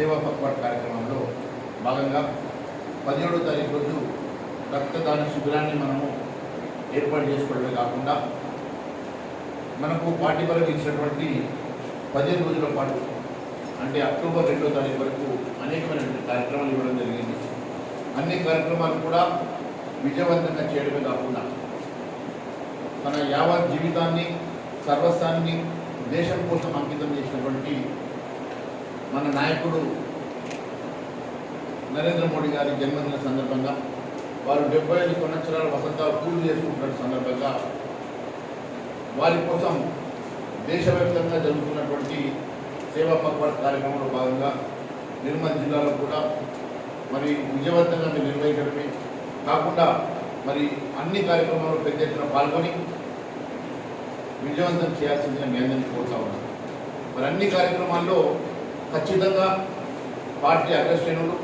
సేవా పక్వాట్ కార్యక్రమంలో భాగంగా 17వ తారీఖు రోజు రక్తదాన శిబిరాన్ని మనము ఏర్పాటు చేసుకోవడమే కాకుండా మనకు పార్టీ పరంగా ఇచ్చినటువంటి 15 రోజుల పాటు అంటే అక్టోబర్ 2వ తారీఖు వరకు అనేకమైనటువంటి కార్యక్రమాలు ఇవ్వడం జరిగింది. అన్ని కార్యక్రమాలు కూడా విజయవంతంగా చేయడమే కాకుండా తన యావత్ జీవితాన్ని సర్వస్వాన్ని దేశం కోసం అంకితం చేసినటువంటి మన నాయకుడు నరేంద్ర మోడీ గారి జన్మదిన సందర్భంగా వారు 75 సంవత్సరాల వసంతాలు పూర్తి చేసుకుంటున్న సందర్భంగా వారి కోసం దేశవ్యాప్తంగా జరుగుతున్నటువంటి సేవా పక్వాట్ కార్యక్రమంలో భాగంగా నిర్మల్ జిల్లాలో కూడా మరి విజయవంతంగా మీరు నిర్వహించడమే కాకుండా మరి అన్ని కార్యక్రమాల్లో పెద్ద ఎత్తున పాల్గొని విజయవంతం చేయాల్సిందిగా మీ అందరినీ కోరుతా ఉన్నాను. మరి అన్ని కార్యక్రమాల్లో ఖచ్చితంగా పార్టీ అగ్రశ్రేణులు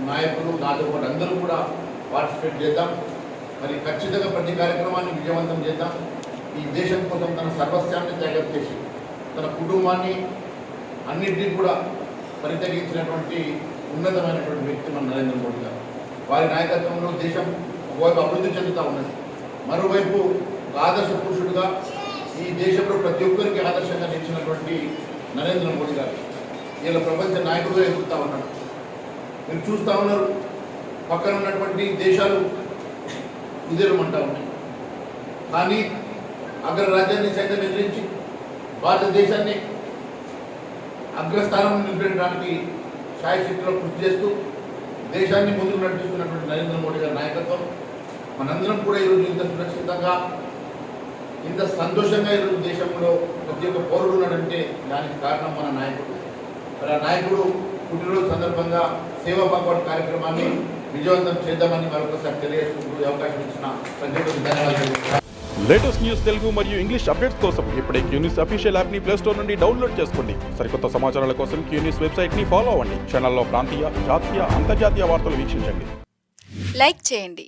నాయకులు నాతో పాటు అందరూ కూడా పార్టిసిపేట్ చేద్దాం. మరి ఖచ్చితంగా ప్రతి కార్యక్రమాన్ని విజయవంతం చేద్దాం. ఈ దేశం కోసం తన సర్వస్వాన్ని త్యాగం చేసి తన కుటుంబాన్ని అన్నింటినీ కూడా పరిత్యజించినటువంటి ఉన్నతమైనటువంటి వ్యక్తి మన నరేంద్ర మోడీ గారు. వారి నాయకత్వంలో దేశం ఒకవైపు అభివృద్ధి చెందుతూ ఉన్నది, మరోవైపు ఆదర్శ పురుషుడిగా ఈ దేశంలో ప్రతి ఒక్కరికి ఆదర్శంగా నిలిచినటువంటి నరేంద్ర మోడీ గారు ఇలా ప్రపంచ నాయకుడుగా ఎదుగుతూ ఉన్నాడు. మీరు చూస్తూ ఉన్నారు, పక్కన ఉన్నటువంటి దేశాలు ఉదయమంటా ఉన్నాయి. కానీ అగ్రరాజ్యాన్ని సైతం ఎదిరించి భారతదేశాన్ని అగ్రస్థానంలో నిలబెట్టడానికి శాయశక్తిలో కృషి చేస్తూ దేశాన్ని ముందుకు నడిపిస్తున్నటువంటి నరేంద్ర మోడీ గారి నాయకత్వం మనందరం కూడా ఈరోజు ఇంత సురక్షితంగా ఇంత సంతోషంగా ఈరోజు దేశంలో ప్రతి ఒక్క పౌరుడు ఉన్నాడంటే దానికి కారణం మన నాయకుడు. మరి ఆ నాయకుడు పుట్టినరోజు సందర్భంగా సేవా పక్వాట్ కార్యక్రమాన్ని విజయవంతం చేద్దామని మరొకసారి తెలియజేసుకుంటూ అవకాశం ఇచ్చిన ప్రతి ఒక్కరికి ధన్యవాదాలు. లేటెస్ట్ న్యూస్ తెలుగు మరియు ఇంగ్లీష్ అప్డేట్స్ కోసం ఇప్పుడే క్యూన్యూస్ అఫీషియల్ యాప్ ని ప్లే స్టోర్ నుండి డౌన్లోడ్ చేసుకోండి. సరికొత్త సమాచారాల కోసం క్యూన్యూస్ వెబ్సైట్ ని ఫాలో అవ్వండి. ఛానల్లో ప్రాంతీయ, జాతీయ, అంతర్జాతీయ వార్తలు వీక్షించండి. లైక్ చేయండి.